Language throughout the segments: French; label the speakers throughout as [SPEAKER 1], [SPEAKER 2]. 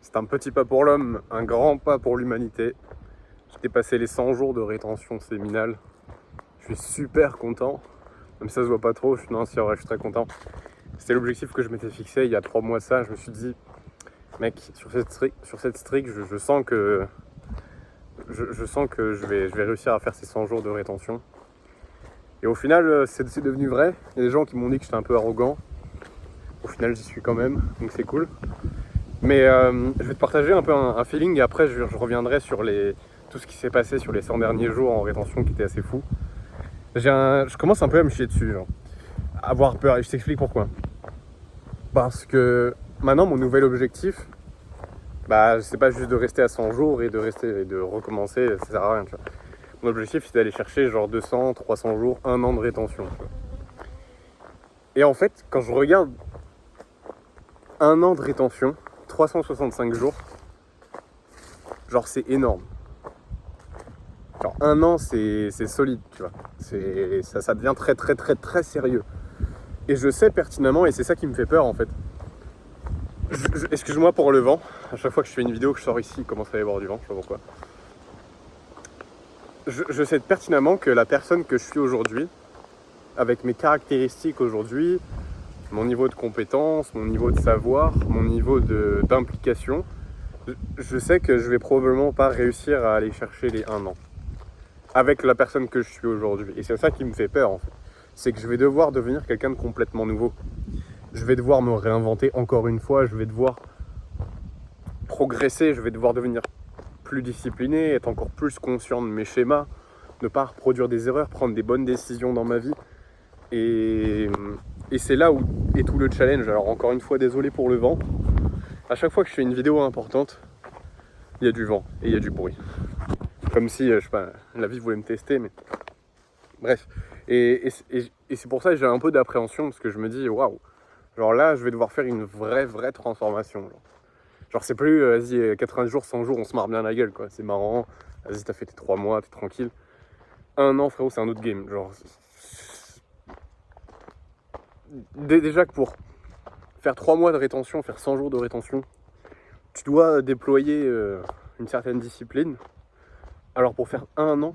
[SPEAKER 1] C'est un petit pas pour l'homme, un grand pas pour l'humanité. J'ai dépassé les 100 jours de rétention séminale. Je suis super content. Même si ça se voit pas trop, non, si, en vrai, je suis très content. C'était l'objectif que je m'étais fixé il y a 3 mois ça. Je me suis dit, mec, sur cette streak, je sens que je vais réussir à faire ces 100 jours de rétention. Et au final, c'est devenu vrai. Il y a des gens qui m'ont dit que j'étais un peu arrogant. Au final, j'y suis quand même, donc c'est cool. Mais je vais te partager un peu un feeling et après je reviendrai sur tout ce qui s'est passé sur les 100 derniers jours en rétention qui était assez fou. Je commence un peu à me chier dessus, genre. Avoir peur, et je t'explique pourquoi. Parce que maintenant mon nouvel objectif, c'est pas juste de rester à 100 jours et de recommencer, ça sert à rien, tu vois. Mon objectif c'est d'aller chercher genre 200, 300 jours, 1 an de rétention, tu vois. Et en fait, quand je regarde 1 an de rétention, 365 jours, genre c'est énorme. Genre 1 an c'est solide, tu vois. Ça devient très très très très sérieux. Et je sais pertinemment, et c'est ça qui me fait peur en fait. Excuse-moi pour le vent. À chaque fois que je fais une vidéo que je sors ici, il commence à y avoir du vent, je sais pas pourquoi. Je sais pertinemment que la personne que je suis aujourd'hui, avec mes caractéristiques aujourd'hui, mon niveau de compétence, mon niveau de savoir, mon niveau d'implication, je sais que je vais probablement pas réussir à aller chercher les 1 an avec la personne que je suis aujourd'hui. Et c'est ça qui me fait peur en fait. C'est que je vais devoir devenir quelqu'un de complètement nouveau. Je vais devoir me réinventer encore une fois, je vais devoir progresser, je vais devoir devenir plus discipliné, être encore plus conscient de mes schémas, ne pas reproduire des erreurs, prendre des bonnes décisions dans ma vie. Et c'est là où est tout le challenge. Alors encore une fois, désolé pour le vent. À chaque fois que je fais une vidéo importante, il y a du vent et il y a du bruit. Comme si, je sais pas, la vie voulait me tester, mais bref. Et c'est pour ça que j'ai un peu d'appréhension, parce que je me dis, waouh, genre là, je vais devoir faire une vraie transformation. Genre c'est plus, vas-y, 90 jours, 100 jours, on se marre bien la gueule, quoi. C'est marrant, vas-y, t'as fait tes 3 mois, t'es tranquille. 1 an, frérot, c'est un autre game. Genre, déjà que pour faire 3 mois de rétention, faire 100 jours de rétention, tu dois déployer une certaine discipline. Alors pour faire 1 an,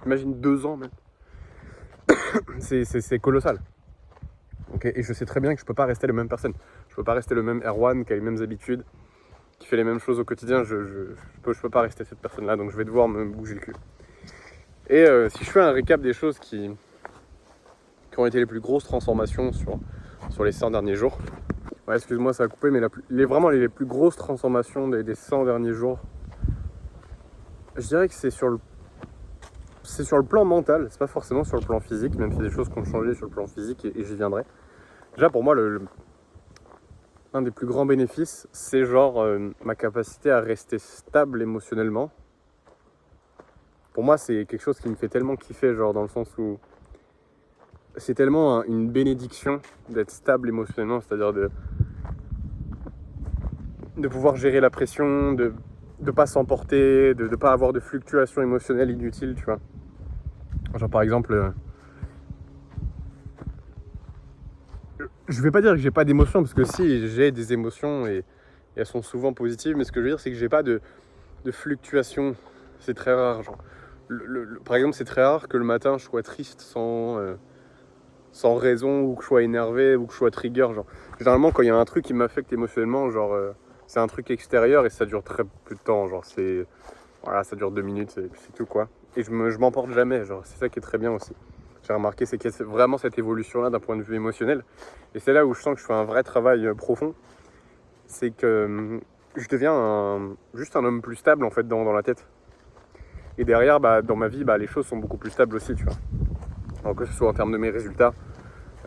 [SPEAKER 1] imagine 2 ans même, c'est colossal. Okay, et je sais très bien que je peux pas rester la même personne. Je peux pas rester le même Erwan qui a les mêmes habitudes, qui fait les mêmes choses au quotidien. Je peux pas rester cette personne-là, donc je vais devoir me bouger le cul. Et si je fais un récap des choses qui ont été les plus grosses transformations sur les 100 derniers jours. Ouais, excuse-moi, ça a coupé, mais vraiment les plus grosses transformations des 100 derniers jours, je dirais que c'est sur le plan mental, c'est pas forcément sur le plan physique, même s'il y a des choses qui ont changé sur le plan physique et j'y viendrai. Déjà pour moi, un des plus grands bénéfices, c'est genre ma capacité à rester stable émotionnellement. Pour moi, c'est quelque chose qui me fait tellement kiffer, genre dans le sens où c'est tellement une bénédiction d'être stable émotionnellement, c'est-à-dire de pouvoir gérer la pression, de pas s'emporter, de pas avoir de fluctuations émotionnelles inutiles, tu vois. Genre par exemple, je vais pas dire que j'ai pas d'émotions, parce que si, j'ai des émotions et elles sont souvent positives, mais ce que je veux dire, c'est que j'ai pas de fluctuations. C'est très rare, genre. Par exemple, c'est très rare que le matin je sois triste sans raison, ou que je sois énervé, ou que je sois trigger, genre. Généralement, quand il y a un truc qui m'affecte émotionnellement, genre, c'est un truc extérieur et ça dure très peu de temps, genre, voilà, ça dure 2 minutes et puis c'est tout, quoi. Et je m'emporte jamais, genre, c'est ça qui est très bien aussi. J'ai remarqué, c'est qu'il y a vraiment cette évolution-là d'un point de vue émotionnel. Et c'est là où je sens que je fais un vrai travail profond. C'est que je deviens juste un homme plus stable, en fait, dans la tête. Et derrière, dans ma vie, les choses sont beaucoup plus stables aussi, tu vois. Alors que ce soit en termes de mes résultats,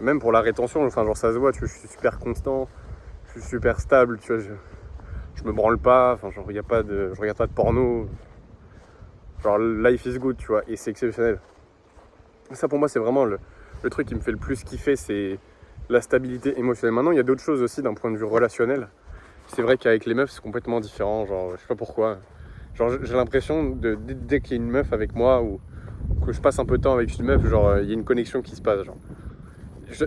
[SPEAKER 1] même pour la rétention, enfin, genre, ça se voit, tu vois, je suis super constant, je suis super stable, tu vois, je me branle pas, enfin, genre, je regarde pas de porno. Genre, life is good, tu vois, et c'est exceptionnel. Ça, pour moi, c'est vraiment le truc qui me fait le plus kiffer, c'est la stabilité émotionnelle. Maintenant, il y a d'autres choses aussi d'un point de vue relationnel. C'est vrai qu'avec les meufs, c'est complètement différent, genre, je sais pas pourquoi. Genre, j'ai l'impression, dès qu'il y a une meuf avec moi, ou que je passe un peu de temps avec une meuf, genre, il y a une connexion qui se passe, genre.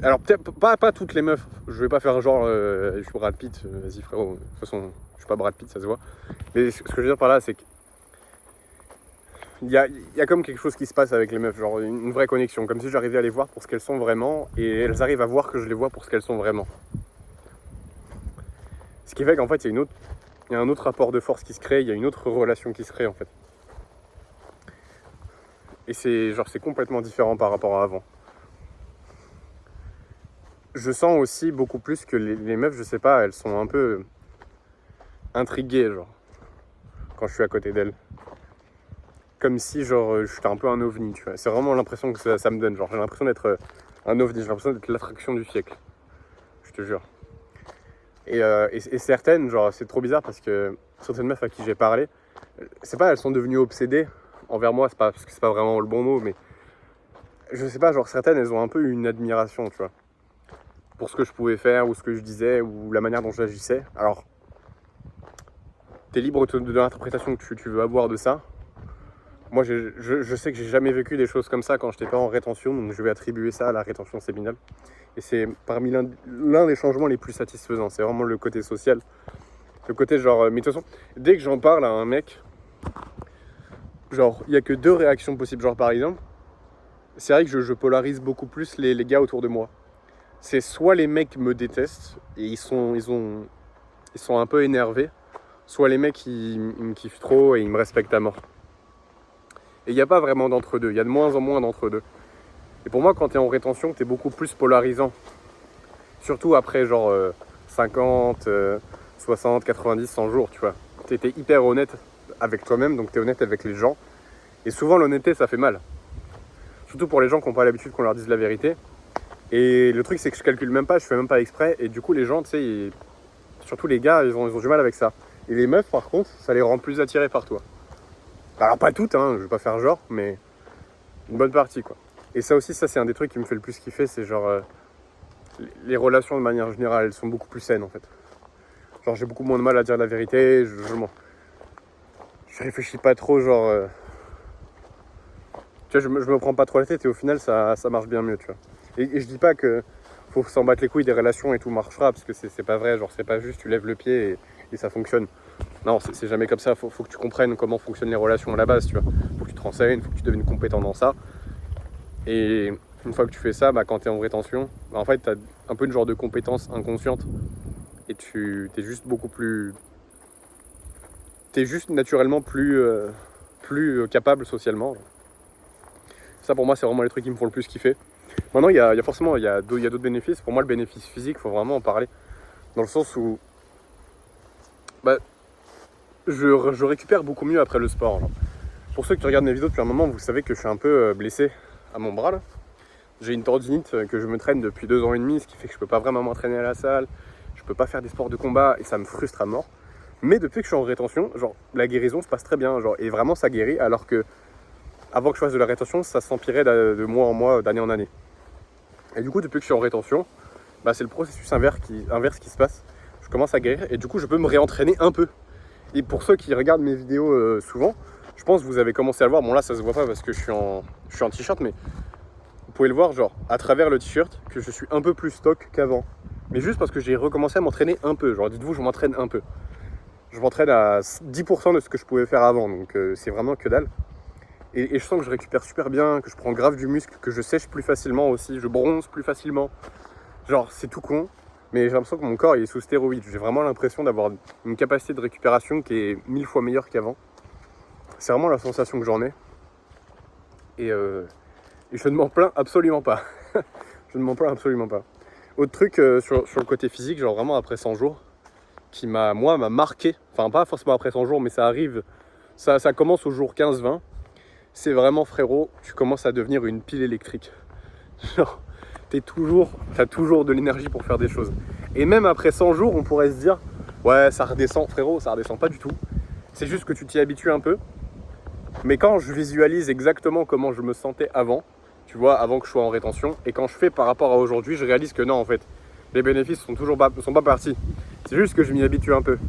[SPEAKER 1] Alors, peut-être pas toutes les meufs, je vais pas faire genre, je suis Brad Pitt, vas-y frérot, de toute façon, Je suis pas Brad Pitt, ça se voit. Mais ce que je veux dire par là, c'est que il y a comme quelque chose qui se passe avec les meufs, genre une vraie connexion, comme si j'arrivais à les voir pour ce qu'elles sont vraiment, et elles arrivent à voir que je les vois pour ce qu'elles sont vraiment. Ce qui fait qu'en fait, il y a un autre rapport de force qui se crée, il y a une autre relation qui se crée en fait. Et c'est complètement différent par rapport à avant. Je sens aussi beaucoup plus que les meufs, je sais pas, elles sont un peu intriguées, genre, quand je suis à côté d'elles. Comme si, genre, j'étais un peu un ovni, tu vois. C'est vraiment l'impression que ça me donne, genre, j'ai l'impression d'être un ovni, j'ai l'impression d'être l'attraction du siècle. Je te jure. Et certaines, genre, c'est trop bizarre parce que certaines meufs à qui j'ai parlé, c'est pas, elles sont devenues obsédées envers moi, c'est pas, parce que c'est pas vraiment le bon mot, mais je sais pas, genre, certaines, elles ont un peu une admiration, tu vois, pour ce que je pouvais faire, ou ce que je disais, ou la manière dont j'agissais. Alors, t'es libre de l'interprétation que tu veux avoir de ça. Moi, je sais que j'ai jamais vécu des choses comme ça quand j'étais pas en rétention, donc je vais attribuer ça à la rétention séminale. Et c'est parmi l'un des changements les plus satisfaisants. C'est vraiment le côté social. Le côté genre... Mais de toute façon, dès que j'en parle à un mec, genre, il n'y a que deux réactions possibles. Genre, par exemple, c'est vrai que je polarise beaucoup plus les gars autour de moi. C'est soit les mecs me détestent et ils sont un peu énervés, soit les mecs, ils me kiffent trop et ils me respectent à mort. Et il n'y a pas vraiment d'entre-deux, il y a de moins en moins d'entre-deux. Et pour moi, quand tu es en rétention, tu es beaucoup plus polarisant. Surtout après genre 50, 60, 90, 100 jours, tu vois. Tu étais hyper honnête avec toi-même, donc tu es honnête avec les gens. Et souvent, l'honnêteté, ça fait mal. Surtout pour les gens qui n'ont pas l'habitude qu'on leur dise la vérité. Et le truc, c'est que je calcule même pas, je fais même pas exprès. Et du coup, les gens, tu sais, surtout les gars, ils ont du mal avec ça. Et les meufs, par contre, ça les rend plus attirés par toi. Alors pas toutes, hein, je vais pas faire genre, mais une bonne partie, quoi. Et ça aussi, ça c'est un des trucs qui me fait le plus kiffer, c'est genre les relations de manière générale, elles sont beaucoup plus saines en fait. Genre j'ai beaucoup moins de mal à dire la vérité, je réfléchis pas trop, genre tu vois, je me prends pas trop la tête et au final ça marche bien mieux, tu vois. Et je dis pas que faut s'en battre les couilles des relations et tout marchera, parce que c'est pas vrai, genre c'est pas juste tu lèves le pied et ça fonctionne. Non, c'est jamais comme ça, faut que tu comprennes comment fonctionnent les relations à la base, tu vois. Faut que tu te renseignes, faut que tu deviennes compétent dans ça. Et une fois que tu fais ça, bah, quand tu es en rétention, bah, en fait, tu as un peu une genre de compétence inconsciente. Et tu es juste beaucoup plus... Tu es juste naturellement plus capable socialement. Ça, pour moi, c'est vraiment les trucs qui me font le plus kiffer. Maintenant, il y a forcément d'autres bénéfices. Pour moi, le bénéfice physique, il faut vraiment en parler. Dans le sens où... Bah, je récupère beaucoup mieux après le sport. Genre. Pour ceux qui regardent mes vidéos depuis un moment, vous savez que je suis un peu blessé à mon bras là. J'ai une tendinite que je me traîne depuis 2 ans et demi, ce qui fait que je peux pas vraiment m'entraîner à la salle, je peux pas faire des sports de combat et ça me frustre à mort. Mais depuis que je suis en rétention, genre la guérison se passe très bien, genre, et vraiment ça guérit, alors que avant que je fasse de la rétention, ça s'empirait de mois en mois, d'année en année. Et du coup, depuis que je suis en rétention, bah, c'est le processus inverse qui se passe. Je commence à guérir et du coup, je peux me réentraîner un peu. Et pour ceux qui regardent mes vidéos souvent, je pense que vous avez commencé à le voir. Bon là, ça se voit pas parce que je suis en t-shirt, mais vous pouvez le voir, genre, à travers le t-shirt, que je suis un peu plus stock qu'avant. Mais juste parce que j'ai recommencé à m'entraîner un peu. Genre, dites-vous, je m'entraîne un peu. Je m'entraîne à 10% de ce que je pouvais faire avant, donc c'est vraiment que dalle. Et je sens que je récupère super bien, que je prends grave du muscle, que je sèche plus facilement aussi, je bronze plus facilement. Genre, c'est tout con, mais j'ai l'impression que mon corps il est sous stéroïdes. J'ai vraiment l'impression d'avoir une capacité de récupération qui est 1000 fois meilleure qu'avant. C'est vraiment la sensation que j'en ai. Et je ne m'en plains absolument pas. Je ne m'en plains absolument pas. Autre truc sur le côté physique, genre vraiment après 100 jours, qui m'a marqué, enfin pas forcément après 100 jours, mais ça arrive, ça commence au jour 15-20, c'est vraiment frérot, tu commences à devenir une pile électrique. Genre, t'as toujours de l'énergie pour faire des choses. Et même après 100 jours, on pourrait se dire, ouais ça redescend, frérot, ça redescend pas du tout. C'est juste que tu t'y habitues un peu. Mais quand je visualise exactement comment je me sentais avant, tu vois, avant que je sois en rétention, et quand je fais par rapport à aujourd'hui, je réalise que non, en fait, les bénéfices sont pas partis. C'est juste que je m'y habitue un peu.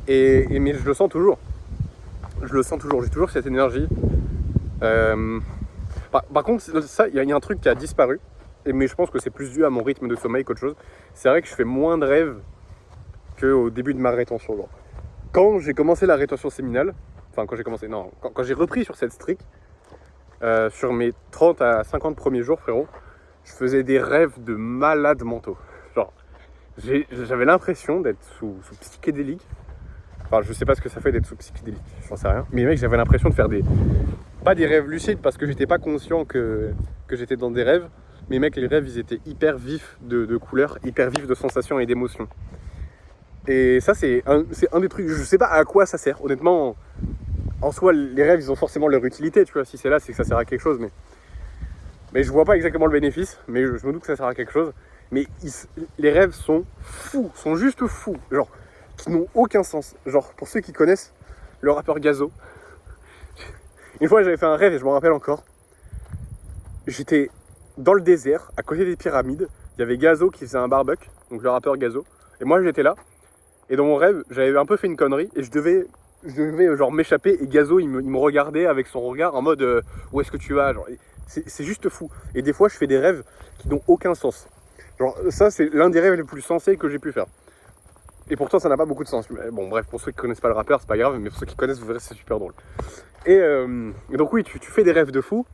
[SPEAKER 1] Mais je le sens toujours. J'ai toujours cette énergie. Par contre, ça, il y a un truc qui a disparu, mais je pense que c'est plus dû à mon rythme de sommeil qu'autre chose. C'est vrai que je fais moins de rêves qu'au début de ma rétention. Genre. Quand j'ai commencé la rétention séminale, enfin quand j'ai repris sur cette streak, sur mes 30 à 50 premiers jours, frérot, je faisais des rêves de malades mentaux. Genre, j'avais l'impression d'être sous psychédélique. Enfin, je sais pas ce que ça fait d'être sous psychédélique, j'en sais rien. Mais mec, j'avais l'impression de faire pas des rêves lucides parce que j'étais pas conscient que j'étais dans des rêves. Mais mec, les rêves, ils étaient hyper vifs de couleurs, hyper vifs de sensations et d'émotions. Et ça, c'est un des trucs, je sais pas à quoi ça sert. Honnêtement, en soi, les rêves, ils ont forcément leur utilité, tu vois. Si c'est là, c'est que ça sert à quelque chose. Mais je vois pas exactement le bénéfice, mais je me doute que ça sert à quelque chose. Mais les rêves sont fous, sont juste fous. Genre, qui n'ont aucun sens. Genre, pour ceux qui connaissent le rappeur Gazo, une fois j'avais fait un rêve et je m'en rappelle encore. J'étais dans le désert, à côté des pyramides. Il y avait Gazo qui faisait un barbecue, donc le rappeur Gazo. Et moi j'étais là. Et dans mon rêve, j'avais un peu fait une connerie et je devais genre m'échapper. Et Gazo, il me regardait avec son regard en mode où est-ce que tu vas genre, c'est juste fou. Et des fois, je fais des rêves qui n'ont aucun sens. Genre, ça, c'est l'un des rêves les plus sensés que j'ai pu faire. Et pourtant, ça n'a pas beaucoup de sens. Mais bon, bref, pour ceux qui connaissent pas le rappeur, c'est pas grave, mais pour ceux qui connaissent, vous verrez, c'est super drôle. Et donc, oui, tu fais des rêves de fou.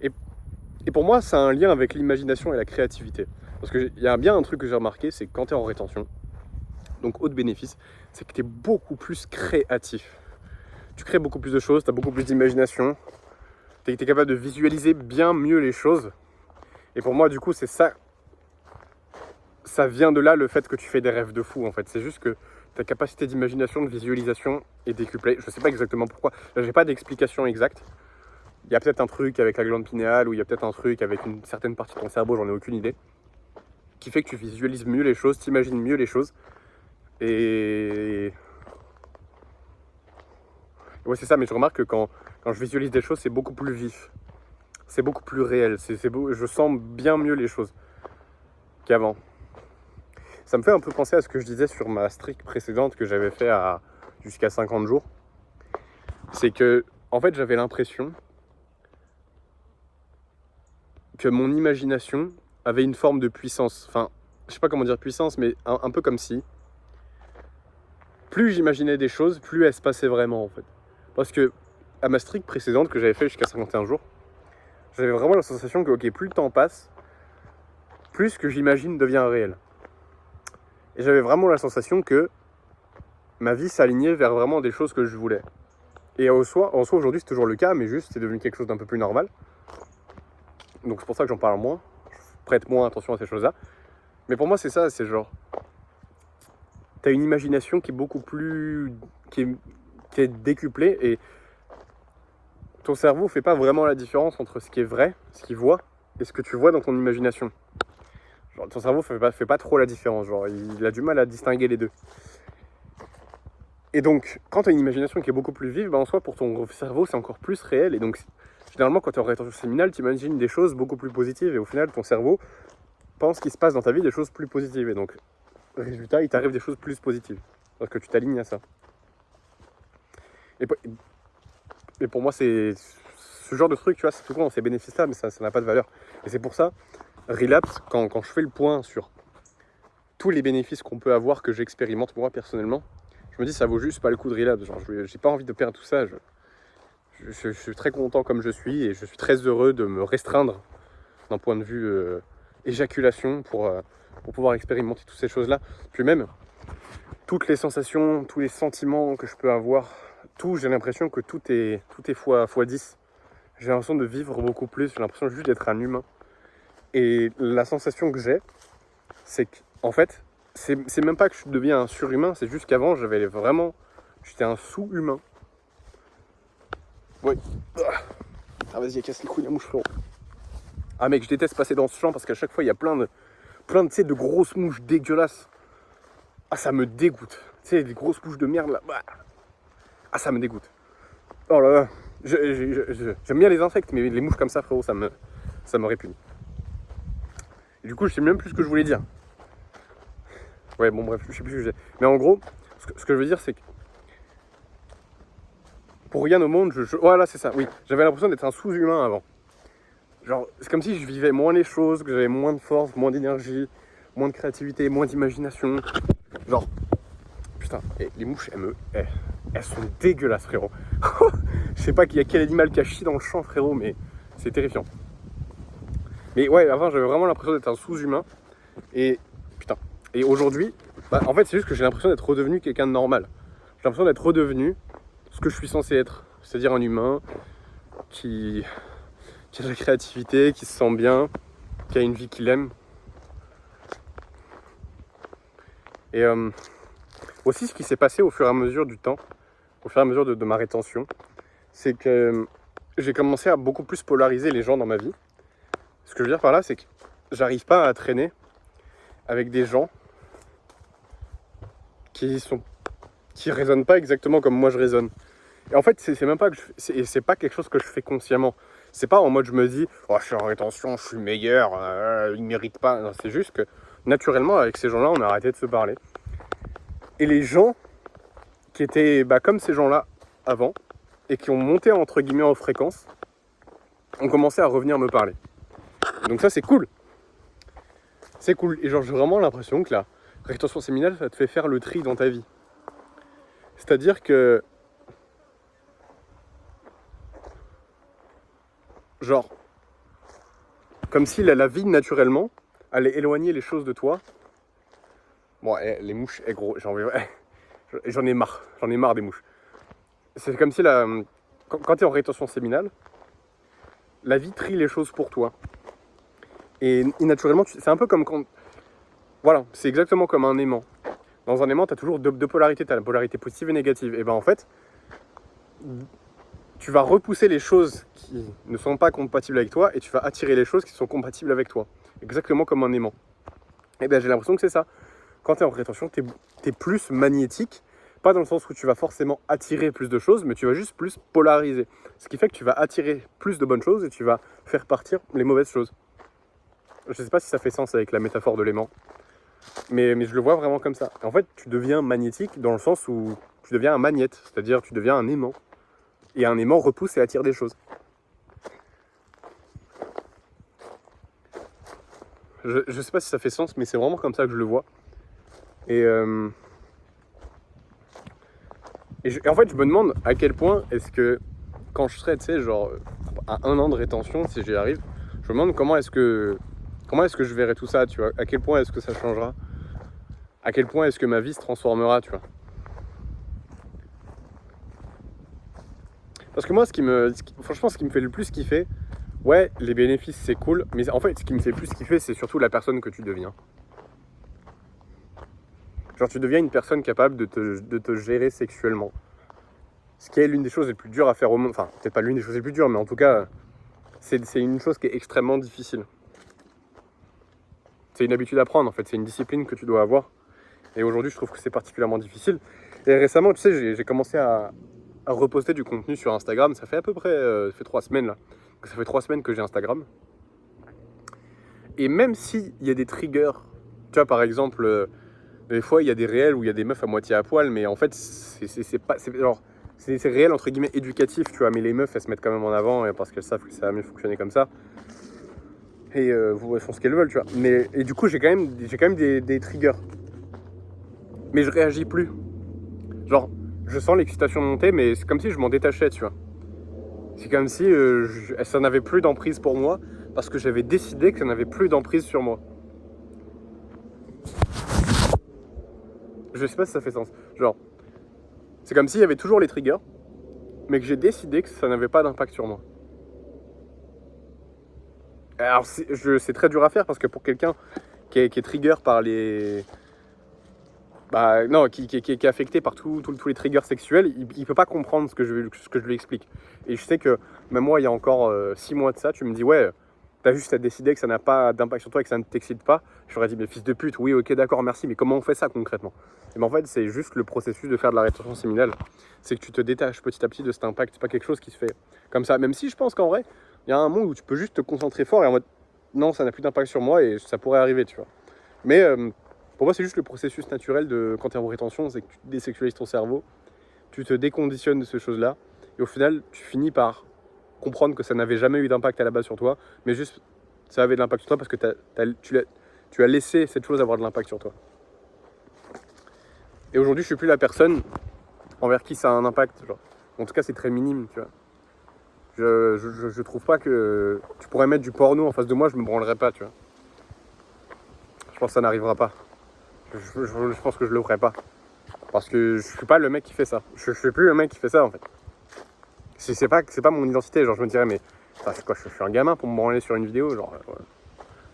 [SPEAKER 1] Et pour moi, ça a un lien avec l'imagination et la créativité. Parce qu'il y a bien un truc que j'ai remarqué, c'est que quand tu es en rétention, donc haut de bénéfice, c'est que tu es beaucoup plus créatif. Tu crées beaucoup plus de choses, tu as beaucoup plus d'imagination, tu es capable de visualiser bien mieux les choses. Et pour moi, du coup, c'est ça. Ça vient de là, le fait que tu fais des rêves de fou, en fait. C'est juste que ta capacité d'imagination, de visualisation est décuplée. Je sais pas exactement pourquoi. Là, j'ai pas d'explication exacte. Il y a peut-être un truc avec la glande pinéale, ou il y a peut-être un truc avec une certaine partie de ton cerveau, j'en ai aucune idée, qui fait que tu visualises mieux les choses, t'imagines mieux les choses. Et ouais, c'est ça, mais je remarque que quand je visualise des choses, c'est beaucoup plus vif. C'est beaucoup plus réel. Je sens bien mieux les choses qu'avant. Ça me fait un peu penser à ce que je disais sur ma streak précédente que j'avais fait jusqu'à 50 jours. C'est que, en fait, j'avais l'impression que mon imagination avait une forme de puissance. Enfin, je sais pas comment dire puissance, mais un peu comme si plus j'imaginais des choses, plus elles se passaient vraiment, en fait. Parce que, à ma streak précédente que j'avais fait jusqu'à 51 jours, j'avais vraiment la sensation que, ok, plus le temps passe, plus ce que j'imagine devient réel. Et j'avais vraiment la sensation que ma vie s'alignait vers vraiment des choses que je voulais. Et en soi aujourd'hui, c'est toujours le cas, mais juste, c'est devenu quelque chose d'un peu plus normal. Donc c'est pour ça que j'en parle moins. Je prête moins attention à ces choses-là. Mais pour moi, c'est ça, c'est genre... T'as une imagination qui est beaucoup plus... qui est décuplée, et ton cerveau fait pas vraiment la différence entre ce qui est vrai, ce qu'il voit, et ce que tu vois dans ton imagination. Genre, ton cerveau fait pas trop la différence, genre il a du mal à distinguer les deux. Et donc, quand tu as une imagination qui est beaucoup plus vive, en soi, pour ton cerveau, c'est encore plus réel. Et donc, généralement, quand tu es en rétention séminale, tu imagines des choses beaucoup plus positives. Et au final, ton cerveau pense qu'il se passe dans ta vie des choses plus positives. Et donc, résultat, il t'arrive des choses plus positives. Parce que tu t'alignes à ça. Et pour moi, c'est ce genre de truc, tu vois, c'est tout con, ces bénéfices-là, mais ça n'a pas de valeur. Et c'est pour ça, Relapse, quand je fais le point sur tous les bénéfices qu'on peut avoir, que j'expérimente moi personnellement, je me dis ça vaut juste pas le coup de Relapse. Genre, j'ai pas envie de perdre tout ça. Je suis très content comme je suis et je suis très heureux de me restreindre d'un point de vue éjaculation pour pouvoir expérimenter toutes ces choses-là. Puis même, toutes les sensations, tous les sentiments que je peux avoir, j'ai l'impression que tout est fois 10. J'ai l'impression de vivre beaucoup plus, j'ai l'impression juste d'être un humain. Et la sensation que j'ai, c'est qu'en fait, c'est même pas que je deviens un surhumain, c'est juste qu'avant, j'étais un sous-humain. Oui. Ah vas-y, casse les couilles la mouche, frérot. Ah mec, je déteste passer dans ce champ parce qu'à chaque fois, il y a plein de tu sais, de grosses mouches dégueulasses. Ah, ça me dégoûte. Tu sais, des grosses mouches de merde là. Ah, ça me dégoûte. Oh là là. J'aime bien les insectes, mais les mouches comme ça, frérot, ça me répugne. Et du coup, je sais même plus ce que je voulais dire. Ouais, bon, bref, je sais plus ce que je disais. Mais en gros, ce que je veux dire, c'est que pour rien au monde, voilà, c'est ça, oui. J'avais l'impression d'être un sous-humain avant. Genre, c'est comme si je vivais moins les choses, que j'avais moins de force, moins d'énergie, moins de créativité, moins d'imagination. Genre, Putain, et les mouches, elles sont dégueulasses, frérot. Je sais pas qu'il y a quel animal qui a chié dans le champ, frérot, mais c'est terrifiant. Mais ouais, avant, j'avais vraiment l'impression d'être un sous-humain. Et putain. Et aujourd'hui, en fait, c'est juste que j'ai l'impression d'être redevenu quelqu'un de normal. J'ai l'impression d'être redevenu ce que je suis censé être. C'est-à-dire un humain qui a de la créativité, qui se sent bien, qui a une vie qu'il aime. Et aussi, ce qui s'est passé au fur et à mesure du temps, au fur et à mesure de ma rétention, c'est que j'ai commencé à beaucoup plus polariser les gens dans ma vie. Ce que je veux dire par là, c'est que j'arrive pas à traîner avec des gens qui raisonnent pas exactement comme moi je raisonne. Et en fait, c'est même pas que c'est pas quelque chose que je fais consciemment. C'est pas en mode je me dis oh, je suis en rétention, je suis meilleur, ils méritent pas. Non, c'est juste que naturellement avec ces gens-là, on a arrêté de se parler. Et les gens qui étaient comme ces gens-là avant et qui ont monté entre guillemets en fréquence ont commencé à revenir me parler. Donc ça c'est cool. C'est cool. Et genre j'ai vraiment l'impression que la rétention séminale, ça te fait faire le tri dans ta vie. C'est-à-dire que genre comme si la vie naturellement allait éloigner les choses de toi. Bon, les mouches, gros, j'en ai marre des mouches. C'est comme si quand tu es en rétention séminale, la vie trie les choses pour toi. Et naturellement, c'est un peu comme quand... Voilà, c'est exactement comme un aimant. Dans un aimant, tu as toujours deux polarités. Tu as la polarité positive et négative. Et ben en fait, tu vas repousser les choses qui ne sont pas compatibles avec toi et tu vas attirer les choses qui sont compatibles avec toi. Exactement comme un aimant. Et ben j'ai l'impression que c'est ça. Quand tu es en rétention, tu es plus magnétique. Pas dans le sens où tu vas forcément attirer plus de choses, mais tu vas juste plus polariser. Ce qui fait que tu vas attirer plus de bonnes choses et tu vas faire partir les mauvaises choses. Je sais pas si ça fait sens avec la métaphore de l'aimant, mais je le vois vraiment comme ça. En fait, tu deviens magnétique dans le sens où tu deviens un magnète, c'est-à-dire tu deviens un aimant. Et un aimant repousse et attire des choses. Je sais pas si ça fait sens, mais c'est vraiment comme ça que je le vois. Et en fait, je me demande à quel point est-ce que, quand je serai, tu sais, genre, à 1 an de rétention, si j'y arrive, je me demande comment est-ce que je verrai tout ça, tu vois. À quel point est-ce que ça changera. À quel point est-ce que ma vie se transformera, tu vois. Parce que moi, franchement, ce qui me fait le plus kiffer, ouais, les bénéfices, c'est cool, mais en fait, ce qui me fait le plus kiffer, c'est surtout la personne que tu deviens. Genre, tu deviens une personne capable de te gérer sexuellement. Ce qui est l'une des choses les plus dures à faire au monde. Enfin, peut-être pas l'une des choses les plus dures, mais en tout cas, c'est une chose qui est extrêmement difficile. C'est une habitude à prendre, en fait. C'est une discipline que tu dois avoir. Et aujourd'hui, je trouve que c'est particulièrement difficile. Et récemment, tu sais, j'ai commencé à reposter du contenu sur Instagram. Ça fait à peu près ça fait 3 semaines, là. Donc, ça fait 3 semaines que j'ai Instagram. Et même s'il y a des triggers, tu vois, par exemple... des fois, il y a des réels où il y a des meufs à moitié à poil, mais en fait, c'est réel entre guillemets éducatif, tu vois. Mais les meufs, elles se mettent quand même en avant parce qu'elles savent que ça va mieux fonctionner comme ça. Et elles font ce qu'elles veulent, tu vois. Et du coup, j'ai quand même des triggers. Mais je réagis plus. Genre, je sens l'excitation monter, mais c'est comme si je m'en détachais, tu vois. C'est comme si ça n'avait plus d'emprise pour moi parce que j'avais décidé que ça n'avait plus d'emprise sur moi. Je sais pas si ça fait sens. Genre, c'est comme s'il y avait toujours les triggers, mais que j'ai décidé que ça n'avait pas d'impact sur moi. Alors, c'est très dur à faire parce que pour quelqu'un qui est trigger par les... non, qui est affecté par tous les triggers sexuels, il peut pas comprendre ce que je lui explique. Et je sais que, même moi, il y a encore 6 mois de ça, tu me dis, ouais, t'as juste à décider que ça n'a pas d'impact sur toi et que ça ne t'excite pas. J'aurais dit, mais fils de pute, oui, ok, d'accord, merci, mais comment on fait ça concrètement? Et ben en fait, c'est juste le processus de faire de la rétention séminale. C'est que tu te détaches petit à petit de cet impact. C'est pas quelque chose qui se fait comme ça. Même si je pense qu'en vrai, il y a un monde où tu peux juste te concentrer fort et en mode, non, ça n'a plus d'impact sur moi et ça pourrait arriver, tu vois. Mais pour moi, c'est juste le processus naturel de quand tu es en rétention, c'est que tu désexualises ton cerveau, tu te déconditionnes de ces choses-là et au final, tu finis par comprendre que ça n'avait jamais eu d'impact à la base sur toi, mais juste ça avait de l'impact sur toi parce que tu as laissé cette chose avoir de l'impact sur toi. Et aujourd'hui, je suis plus la personne envers qui ça a un impact. Genre. En tout cas, c'est très minime, tu vois. Je trouve pas que tu pourrais mettre du porno en face de moi, je me branlerais pas, tu vois. Je pense que ça n'arrivera pas. Je pense que je le ferai pas. Parce que je suis pas le mec qui fait ça. Je suis plus le mec qui fait ça, en fait. C'est pas mon identité. Genre, je me dirais, mais c'est quoi, je suis un gamin pour me branler sur une vidéo, genre, ouais.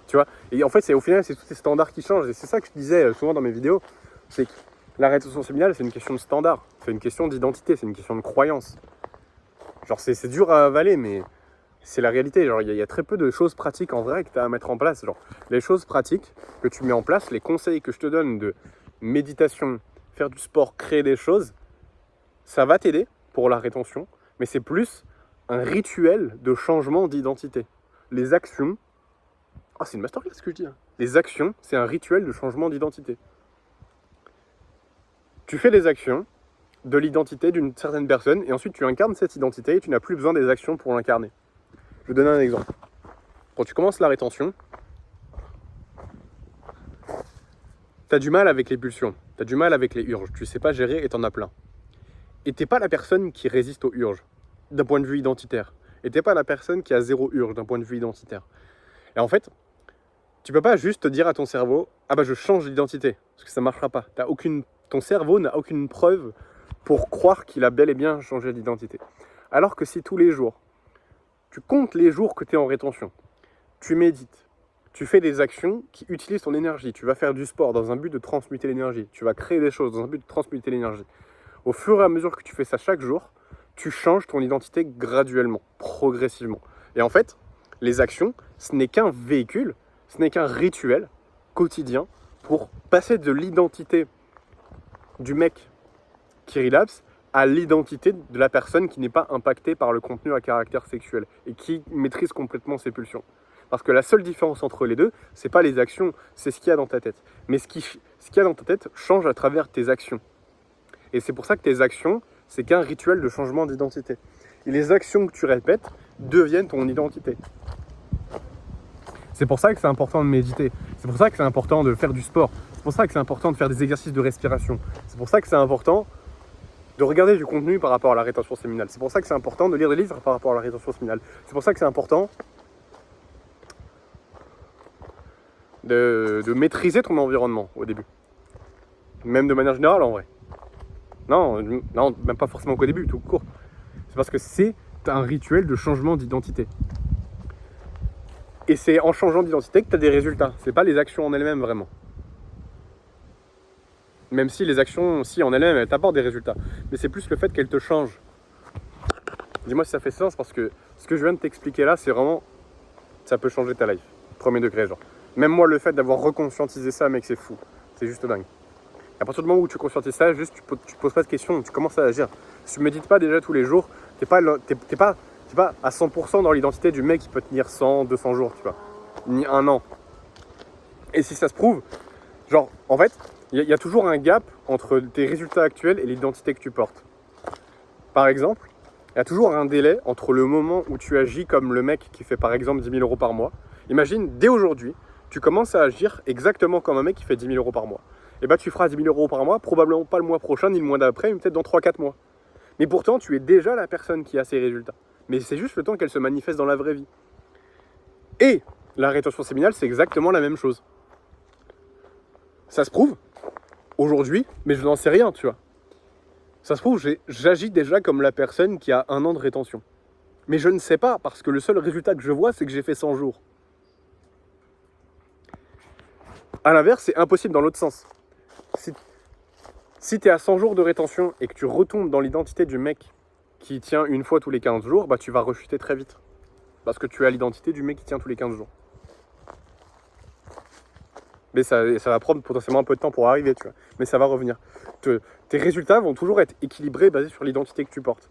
[SPEAKER 1] Tu vois. Et en fait, au final, c'est tous ces standards qui changent. Et c'est ça que je disais souvent dans mes vidéos. C'est que la rétention séminale, c'est une question de standard. C'est une question d'identité. C'est une question de croyance. Genre, c'est dur à avaler, mais c'est la réalité. Genre, il y a très peu de choses pratiques en vrai que tu as à mettre en place. Genre, les choses pratiques que tu mets en place, les conseils que je te donne de méditation, faire du sport, créer des choses, ça va t'aider pour la rétention, mais c'est plus un rituel de changement d'identité. Les actions, c'est une masterclass ce que je dis. Hein. Les actions, c'est un rituel de changement d'identité. Tu fais des actions de l'identité d'une certaine personne et ensuite tu incarnes cette identité et tu n'as plus besoin des actions pour l'incarner. Je vais donner un exemple. Quand tu commences la rétention, tu as du mal avec les pulsions, tu as du mal avec les urges, tu sais pas gérer et t'en as plein. Et t'es pas la personne qui résiste aux urges d'un point de vue identitaire. Et t'es pas la personne qui a zéro urge d'un point de vue identitaire. Et en fait, tu peux pas juste te dire à ton cerveau « Ah bah je change d'identité », parce que ça marchera pas. Ton cerveau n'a aucune preuve pour croire qu'il a bel et bien changé d'identité. Alors que si tous les jours, tu comptes les jours que tu es en rétention, tu médites, tu fais des actions qui utilisent ton énergie, tu vas faire du sport dans un but de transmuter l'énergie, tu vas créer des choses dans un but de transmuter l'énergie. Au fur et à mesure que tu fais ça chaque jour, tu changes ton identité graduellement, progressivement. Et en fait, les actions, ce n'est qu'un véhicule, ce n'est qu'un rituel quotidien pour passer de l'identité du mec qui relapse à l'identité de la personne qui n'est pas impactée par le contenu à caractère sexuel et qui maîtrise complètement ses pulsions. Parce que la seule différence entre les deux, c'est pas les actions, c'est ce qu'il y a dans ta tête. Mais ce qu'il y a dans ta tête change à travers tes actions. Et c'est pour ça que tes actions, c'est qu'un rituel de changement d'identité. Et les actions que tu répètes deviennent ton identité. C'est pour ça que c'est important de méditer. C'est pour ça que c'est important de faire du sport. C'est pour ça que c'est important de faire des exercices de respiration. C'est pour ça que c'est important de regarder du contenu par rapport à la rétention séminale. C'est pour ça que c'est important de lire des livres par rapport à la rétention séminale. C'est pour ça que c'est important de maîtriser ton environnement au début. Même de manière générale en vrai. Non, même pas forcément qu'au début, tout court. C'est parce que c'est un rituel de changement d'identité. Et c'est en changeant d'identité que tu as des résultats. C'est pas les actions en elles-mêmes vraiment. Même si les actions, si en elles-mêmes, elles t'apportent des résultats. Mais c'est plus le fait qu'elles te changent. Dis-moi si ça fait sens, parce que ce que je viens de t'expliquer là, c'est vraiment... Ça peut changer ta life. Premier degré, genre. Même moi, le fait d'avoir reconscientisé ça, mec, c'est fou. C'est juste dingue. À partir du moment où tu conscientises ça, juste tu poses pas de questions, tu commences à agir. Si tu médites pas déjà tous les jours, t'es pas à 100% dans l'identité du mec qui peut tenir 100, 200 jours, tu vois. Ni un an. Et si ça se prouve, genre, en fait, il y a toujours un gap entre tes résultats actuels et l'identité que tu portes. Par exemple, il y a toujours un délai entre le moment où tu agis comme le mec qui fait par exemple 10 000 euros par mois. Imagine, dès aujourd'hui, tu commences à agir exactement comme un mec qui fait 10 000 euros par mois. Et bah tu feras 10 000 euros par mois, probablement pas le mois prochain, ni le mois d'après, mais peut-être dans 3-4 mois. Mais pourtant, tu es déjà la personne qui a ces résultats. Mais c'est juste le temps qu'elle se manifeste dans la vraie vie. Et la rétention séminale, c'est exactement la même chose. Ça se prouve aujourd'hui, mais je n'en sais rien, tu vois. Ça se trouve, j'agis déjà comme la personne qui a 1 an de rétention. Mais je ne sais pas, parce que le seul résultat que je vois, c'est que j'ai fait 100 jours. A l'inverse, c'est impossible dans l'autre sens. Si tu es à 100 jours de rétention et que tu retombes dans l'identité du mec qui tient une fois tous les 15 jours, bah tu vas rechuter très vite. Parce que tu as l'identité du mec qui tient tous les 15 jours. Mais ça va prendre potentiellement un peu de temps pour arriver, tu vois. Mais ça va revenir. Tes résultats vont toujours être équilibrés basés sur l'identité que tu portes.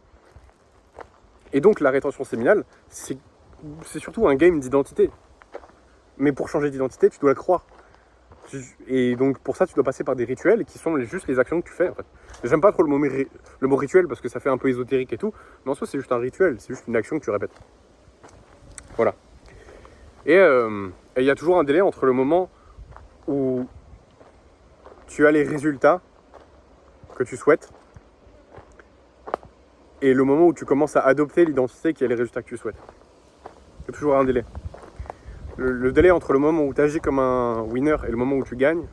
[SPEAKER 1] Et donc la rétention séminale, c'est surtout un game d'identité. Mais pour changer d'identité, tu dois le croire. Et donc pour ça, tu dois passer par des rituels qui sont juste les actions que tu fais, en fait. J'aime pas trop le mot rituel parce que ça fait un peu ésotérique et tout. Mais en soi, c'est juste un rituel, c'est juste une action que tu répètes. Voilà. Et il y a toujours un délai entre le moment où tu as les résultats que tu souhaites et le moment où tu commences à adopter l'identité qui a les résultats que tu souhaites. Il y a toujours un délai. Le délai entre le moment où tu agis comme un winner et le moment où tu gagnes,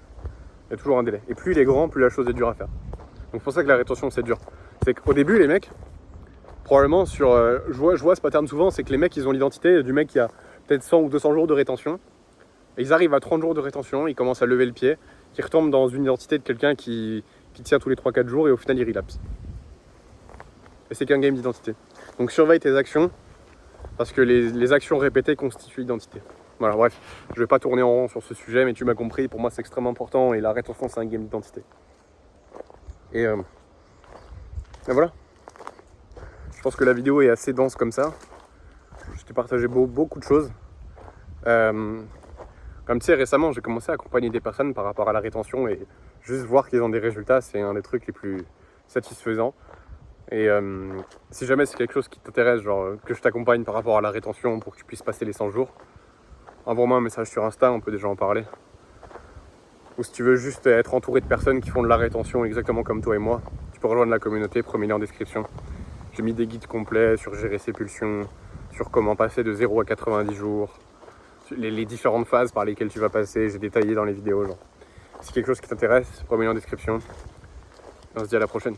[SPEAKER 1] il y a toujours un délai. Et plus il est grand, plus la chose est dure à faire. Donc c'est pour ça que la rétention c'est dur. C'est qu'au début les mecs, probablement je vois ce pattern souvent, c'est que les mecs ils ont l'identité du mec qui a peut-être 100 ou 200 jours de rétention. Et ils arrivent à 30 jours de rétention, ils commencent à lever le pied, qui retombent dans une identité de quelqu'un qui tient tous les 3-4 jours et au final il relapse. Et c'est qu'un game d'identité. Donc surveille tes actions, parce que les actions répétées constituent l'identité. Voilà, bref, je vais pas tourner en rond sur ce sujet, mais tu m'as compris, pour moi c'est extrêmement important et la rétention c'est un game d'identité. Et voilà. Je pense que la vidéo est assez dense comme ça. Je t'ai partagé beaucoup de choses. Comme tu sais, récemment j'ai commencé à accompagner des personnes par rapport à la rétention et juste voir qu'ils ont des résultats, c'est un des trucs les plus satisfaisants. Et si jamais c'est quelque chose qui t'intéresse, genre que je t'accompagne par rapport à la rétention pour que tu puisses passer les 100 jours, envoie-moi un message sur Insta, on peut déjà en parler. Ou si tu veux juste être entouré de personnes qui font de la rétention exactement comme toi et moi, tu peux rejoindre la communauté, premier lien en description. J'ai mis des guides complets sur gérer ses pulsions, sur comment passer de 0 à 90 jours, les différentes phases par lesquelles tu vas passer, j'ai détaillé dans les vidéos. Genre. Si quelque chose qui t'intéresse, premier lien en description. On se dit à la prochaine.